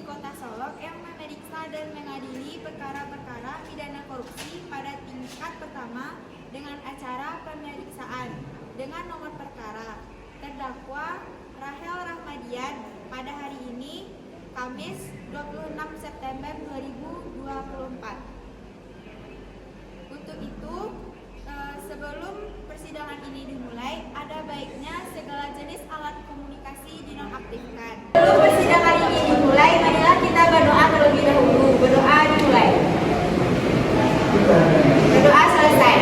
Kota Solok yang memeriksa dan mengadili perkara-perkara pidana korupsi pada tingkat pertama dengan acara pemeriksaan dengan nomor perkara terdakwa Rahel Rahmadian pada hari ini, Kamis 26 September 2024. Untuk itu, sebelum persidangan ini dimulai, ada baiknya segala jenis alat komunikasi dinonaktifkan. Sebelum persidangan ini dimulai, marilah kita berdoa terlebih dahulu. Berdoa dimulai. Berdoa selesai.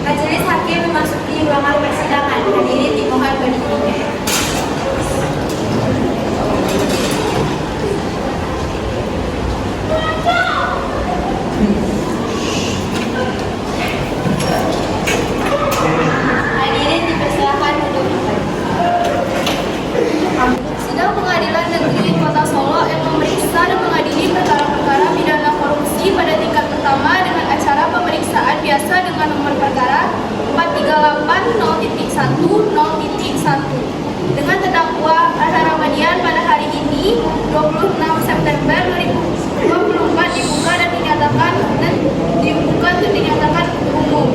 Majelis hakim memasuki ruangan persidangan. Hadirin dimohon berdiri. Hadirin dipersilakan duduk kembali. Sidang Pengadilan Negeri Kota Solo yang memeriksa dan mengadili perkara-perkara pidana korupsi pada tingkat pertama dengan acara pemeriksaan biasa dengan nomor perkara 438.1.1 dengan terdakwa Rahel Rahmadian pada hari ini 26 September 2024 dibuka untuk dinyatakan umum.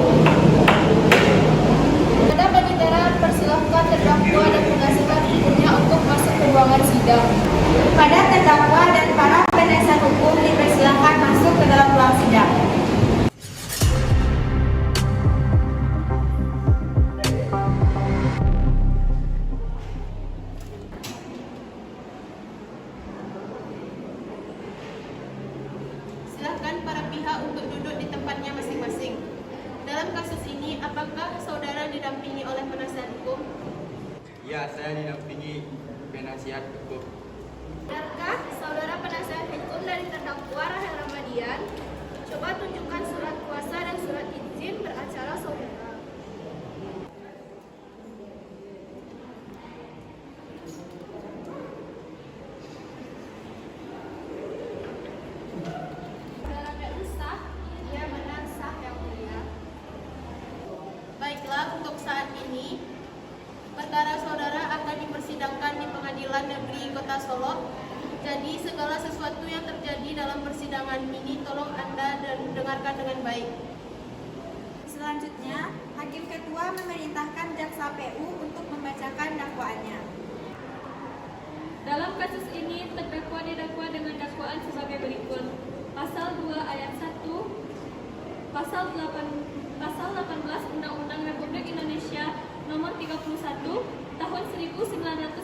Pada panitera persilahkan terdakwa dan penasihat hukumnya untuk masuk ke ruangan sidang. Pada terdakwa dan para penasihat hukum dipersilahkan masuk ke dalam ruang sidang. Silakan para pihak untuk duduk di tempatnya masing-masing. Dalam kasus ini, apakah saudara didampingi oleh penasihat hukum? Ya, saya didampingi penasihat hukum. Benarkah saudara penasihat hukum dari terdakwa Rahel Rahmadian? Coba tunjukkan surat kuasa dan surat izin beracara saudara. Saudara tidak sah? Ya, benar sah yang mulia. Baiklah, untuk saat ini perkara saudara akan dipersidangkan di Pengadilan Negeri Kota Solo. Jadi segala sesuatu yang terjadi dalam persidangan ini tolong Anda dengarkan dengan baik. Selanjutnya, Hakim Ketua memerintahkan Jaksa PU untuk membacakan dakwaannya. Dalam kasus ini, terdakwa didakwa dengan dakwaan sebagai berikut. Pasal 2 ayat 1, Pasal 18 Undang-Undang Republik Indonesia Nomor 31 Tahun 1999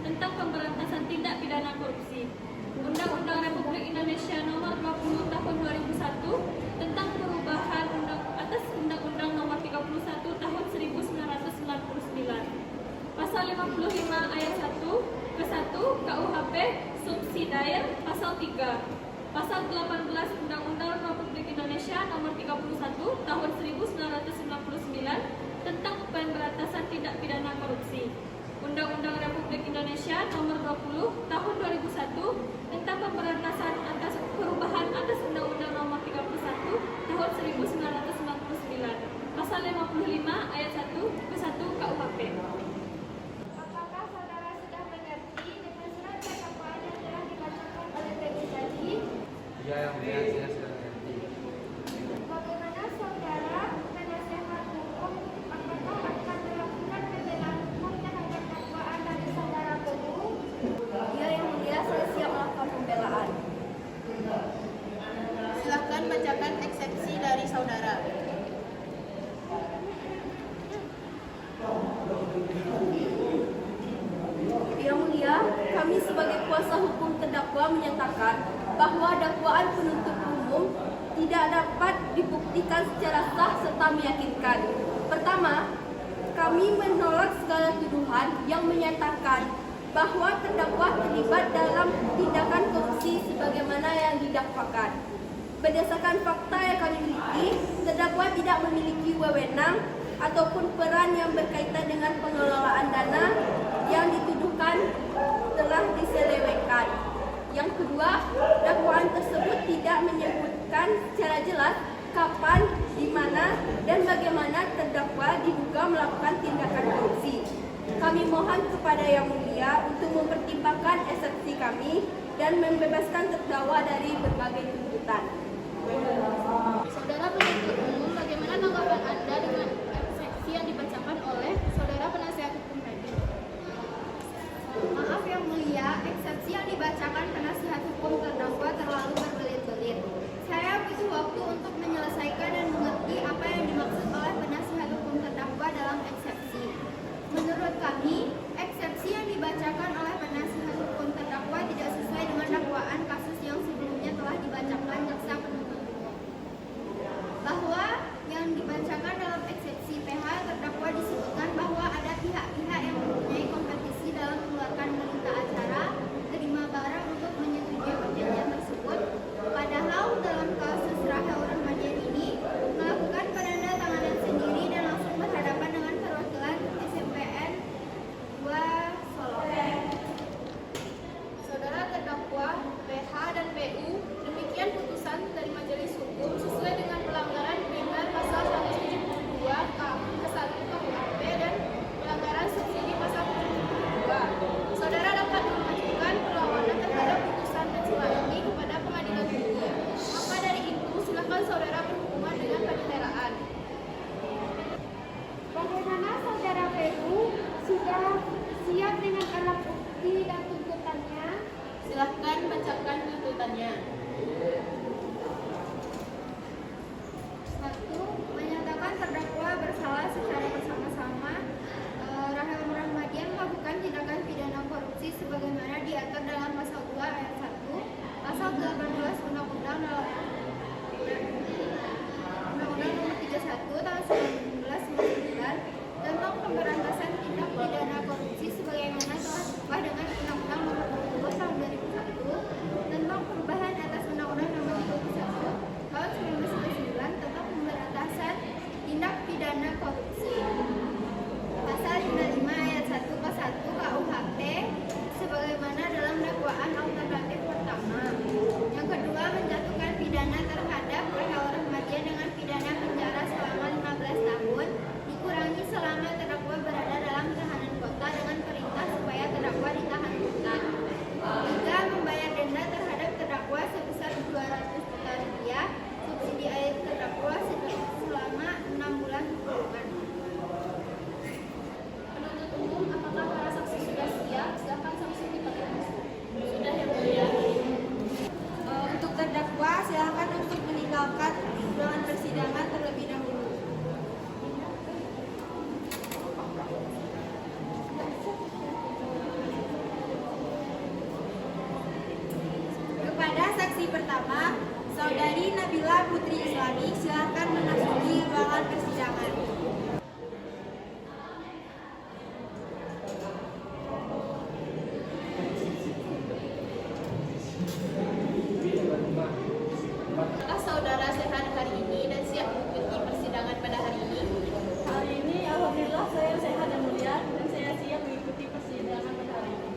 tentang pemberantasan tindak pidana korupsi. Undang-Undang Republik Indonesia Nomor 20 Tahun 2001 tentang perubahan atas Undang-Undang Nomor 31 Tahun 1999. Pasal 55 ayat 1 ke 1 KUHP Subsidiar Pasal 3. Pasal 18 Undang-Undang Republik Indonesia Nomor 31 Tahun 1999 tentang pemberantasan tindak pidana korupsi. Undang-Undang Republik Indonesia Nomor 20 Tahun 2001 tentang pemberantasan atas perubahan atas Undang-Undang Nomor 31 Tahun 1999. Pasal 55 ayat 1 ke 1 KUHP. Apakah saudara sudah mengerti dengan surat dakwaan yang telah dibacakan oleh Peggy tadi? Ya, yang mulia, saya sudah mengerti. Bagaimana saudara penasihat hukum apakah akan melakukan pembelaan hukum terhadap dakwaan dari saudara Peggy? Ya, yang mulia, saya siap melakukan pembelaan. Silakan bacakan eksepsi dari saudara. Yang mulia, kami sebagai kuasa hukum terdakwa menyatakan bahwa dakwaan penuntut umum tidak dapat dibuktikan secara sah serta meyakinkan. Pertama, kami menolak segala tuduhan yang menyatakan bahwa terdakwa terlibat dalam tindakan korupsi sebagaimana yang didakwakan. Berdasarkan fakta yang kami miliki, terdakwa tidak memiliki wewenang ataupun peran yang berkaitan dengan pengelolaan dana yang dituduhkan telah diselewengkan. Yang kedua, dakwaan tersebut tidak menyebutkan secara jelas kapan, di mana, dan bagaimana terdakwa diduga melakukan tindakan korupsi. kami mohon kepada Yang Mulia untuk mempertimbangkan eksepsi kami dan membebaskan terdakwa dari berbagai tuntutan. Saudara penuntut umum, bagaimana tanggapan Anda dengan eksepsi yang dibacakan oleh saudara penasihat hukum tadi? Maaf Yang Mulia, eksepsi yang dibacakan penasihat hukum terdakwa terlalu berbelit-belit. Saya butuh waktu untuk menyelesaikan dan mengerti apa yang dimaksud oleh penasihat hukum terdakwa dalam eksepsi. Menurut kami, eksepsi yang dibacakan oleh penasihat hukum terdakwa tidak sesuai dengan dakwaan kasus yang sebelumnya telah dibacakan jaksa penuntut umum. Bahwa yang dibacakan dalam eksepsi PH terdakwa disebutkan bahwa ada pihak-pihak yang mempunyai kompetisi dalam mengeluarkan berita acara, terima barang untuk menyetujui perjanjian tersebut. Padahal dalam kasus Rahel Rahmadian ini melakukan penandatanganan sendiri dan langsung berhadapan dengan perwakilan SMPN 2 Solo. Saudara terdakwa PH dan PU, demikian putusan dari majelis hukum sesuai dengan pelanggaran pidana pasal 172 ke-1 KUHP dan pelanggaran subsidi pasal 72. Saudara dapat mengajukan perlawanan terhadap putusan tercela ini kepada pengadilan tinggi. Maka dari itu, silakan saudara berhubungan dengan penyelesaian. Bagaimana saudara PU sudah siap dengan alat bukti dan tuntutannya? Silahkan bacakan tuntutannya. 1. Menyatakan terdakwa bersalah secara bersama-sama Rahel Rahmadian melakukan tindakan pidana korupsi sebagaimana diatur dalam pasal 2 ayat 1, pasal 18 Undang-Undang Nomor 31 tahun 1999 tentang pemberantasan tindak pidana korupsi sebagaimana telah diubah dengan Undang-Undang Nomor 20 tahun 2001 tentang perubahan atas Undang-Undang Nomor 31 tahun 1999 tentang pemberantasan tindak pidana korupsi. Pasal 55 ayat 1 ke 1 KUHP sebagaimana dalam dakwaan alternatif pertama. Yang kedua, menjatuhkan pidana terhadap Rahel Rahmadian dengan pidana penjara selama 15 tahun dikurangi selama terdakwa berada dalam tahanan kota dengan perintah supaya terdakwa ditahan kota. 3. Membayar denda terhadap terdakwa sebesar 200 juta rupiah, subsidi air terdakwa selama 6 bulan kurungan. Penuntut umum, apakah para saksi sudah siap? Silakan saksi dipakai masuk. Sudah, Yang Mulia. Untuk terdakwa, silakan untuk meninggalkan ruangan persidangan terlebih dahulu. Kepada saksi pertama, Saudari Nabila Putri Islami, silakan memasuki ruangan persidangan. Apakah saudara sehat hari ini dan siap mengikuti persidangan pada hari ini? Hari ini alhamdulillah saya sehat dan mulia dan saya siap mengikuti persidangan pada hari ini.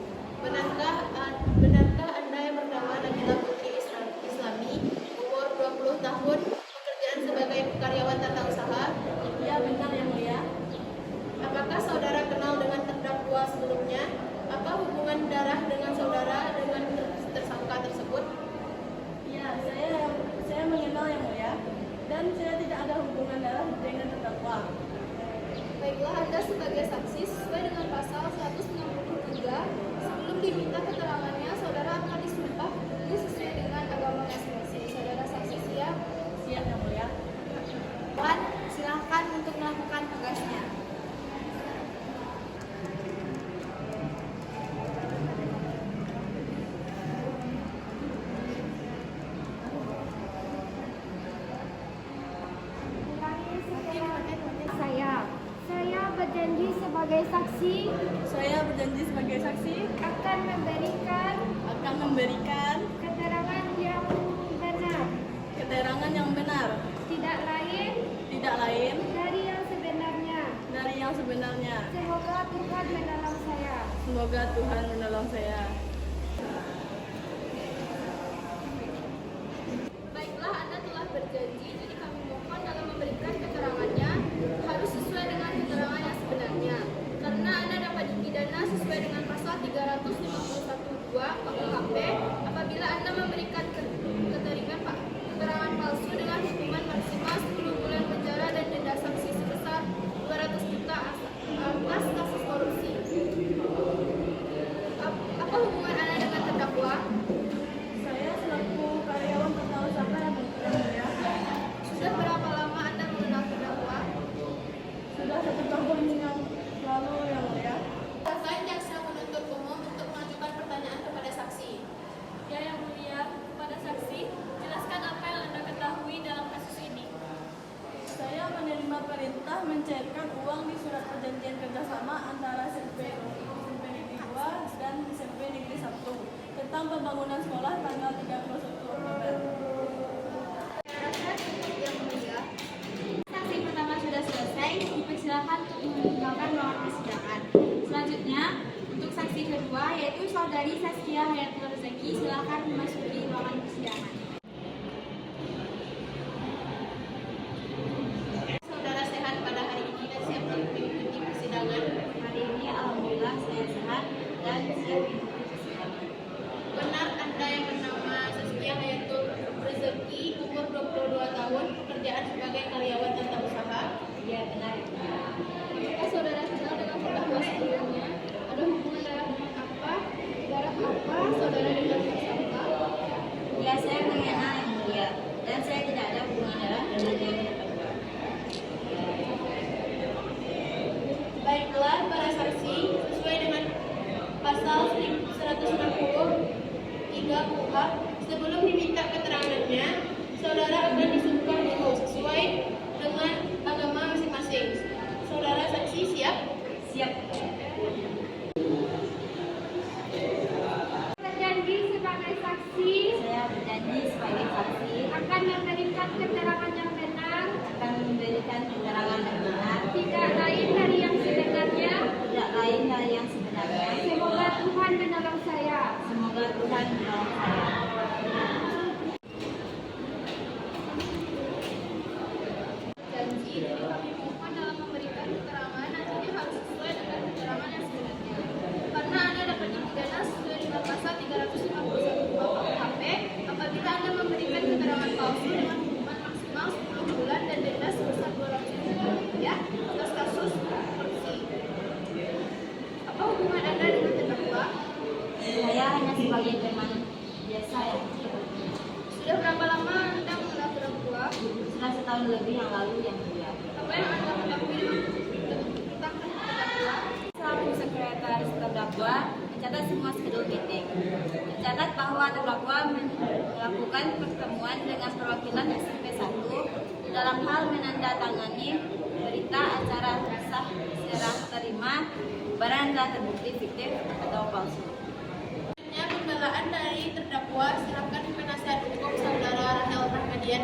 Benarkah Anda yang bernama Nabila Putri Islami, umur 20 tahun, pekerjaan sebagai karyawan tata usaha? Iya benar Yang Mulia. Apakah saudara kenal dengan terdakwa sebelumnya? Apa hubungan darah dengan saudara dengan tersangka tersebut? Iya, saya mengenal Yang Mulia dan saya tidak ada hubungan darah dengan terdakwa. Baiklah, Anda sebagai saksi sesuai dengan pasal 163 sebelum diminta keterangannya, saudara akan disumpah ini sesuai dengan agama masing-masing. Saudara saksi siap? Siap Yang Mulia. Silakan untuk melakukan tugasnya. Saya berjanji sebagai saksi Saya berjanji sebagai saksi akan memberikan keterangan yang benar, keterangan yang benar, tidak lain dari yang sebenarnya. Semoga Tuhan menolong saya. Semoga Tuhan menolong saya. Baiklah, Anda telah berjanji, jadi kami mohon dalam memberikan keterangannya harus sesuai dengan keterangan yang sebenarnya. Karena Anda dapat pembangunan sekolah tanggal 31 Oktober. Yang mulia, Saksi pertama sudah selesai, dipersilakan untuk meninggalkan ruangan persidangan. Selanjutnya, untuk saksi kedua yaitu Saudari Saskia Hayatul Rezeki, silakan memasuki ruangan persidangan. Saudara sehat pada hari ini dan siap mengikuti persidangan. Hari ini alhamdulillah saya sehat dan siap mengikuti persidangan. Benar Anda yang bernama Saskia Hayatul Rezeki, umur 22 tahun, pekerjaan sebagai karyawan tata usaha? Ya, benar. apakah saudara kenal dengan terdakwa sebelumnya? Ada hubungan darah dengan apa? Darah apa saudara dengan tersangka? Ya, saya mengenal yang mulia dan saya tidak ada hubungan darah dengan yang terdakwa. Baiklah, para saksi, sesuai dengan pasal 160 3 KUHP, sebelum diminta keterangannya, saudara akan disumpah dulu sesuai dengan agama masing-masing. Saudara saksi siap? Siap. Berjanji sebagai saksi Saya berjanji sebagai saksi akan memberikan keterangan yang benar, akan memberikan keterangan yang benar, tidak lain dari yang sebenarnya. tidak lain dari yang sebenarnya. Semoga Tuhan menolong saya. Semoga Tuhan menolong saya. Janji, jadi kami mohon dalam memberikan keterangan nantinya harus sesuai dengan keterangan yang sebenarnya. Karena Anda dapat dipidana sesuai dengan pasal 351 KUHP apabila Anda memberikan keterangan palsu dengan hukuman maksimal 10 bulan dan denda sebesar 200.000 rupiah atas kasus korupsi. Apa hubungan Anda dengan terdakwa? Saya hanya sebagai teman biasa yang Sudah berapa lama Anda mengenal terdakwa? sudah setahun lebih yang lalu yang mulia. Apa yang Anda ketahui tentang terdakwa? Selaku sekretaris terdakwa mencatat semua skedul meeting. Tercatat bahwa terdakwa melakukan pertemuan dengan perwakilan SMP 1 dalam hal menandatangani berita acara sah serah terima barang yang telah terbukti fiktif atau palsu. Selanjutnya, pembelaan dari terdakwa, silakan penasihat hukum saudara Rahel Rahmadian.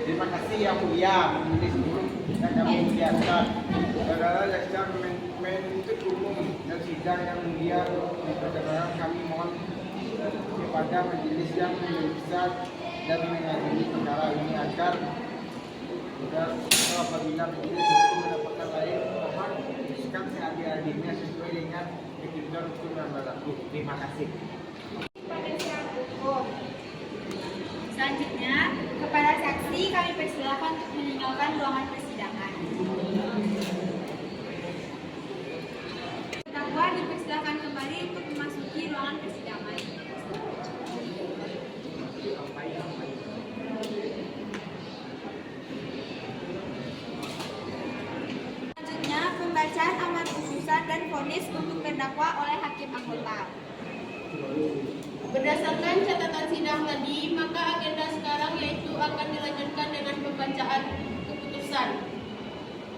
Terima kasih yang mulia, majelis umum yang kami muliakan. Saudara jaksa menuntut umum dan sidang yang mulia, saudara kami mohon kepada majelis yang memeriksa dan mengadili perkara ini agar apabila majelis hukum mendapatkan lain, mohon putuskan seadil-adilnya sesuai dengan ketentuan hukum yang berlaku. Terima kasih. Penasihat hukum. Selanjutnya, kepada saksi kami persilakan untuk meninggalkan ruangan persidangan. Terdakwa dipersilakan kembali untuk memasuki ruangan persidangan. Selanjutnya, pembacaan amar putusan dan vonis untuk terdakwa oleh hakim anggota. Berdasarkan catatan sidang tadi, maka agenda sekarang yaitu akan dilanjutkan dengan pembacaan keputusan.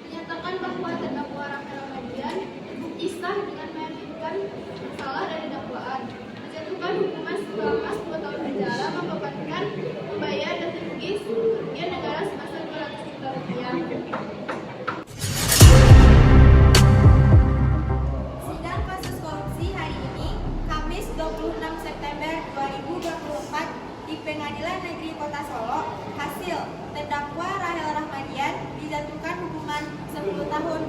Menyatakan bahwa terdakwa Rahel Rahmadian terbukti sah dengan meyakinkan bersalah dari dakwaan. Menjatuhkan hukuman selama 2 tahun penjara, membebankan membayar dan rugi kerugian negara sebesar 200 juta rupiah. Sidang kasus korupsi hari ini, Kamis 26 September 2024 di Pengadilan Negeri Kota Solo, hasil terdakwa Rahel Rahmadian dijatuhkan hukuman 10 tahun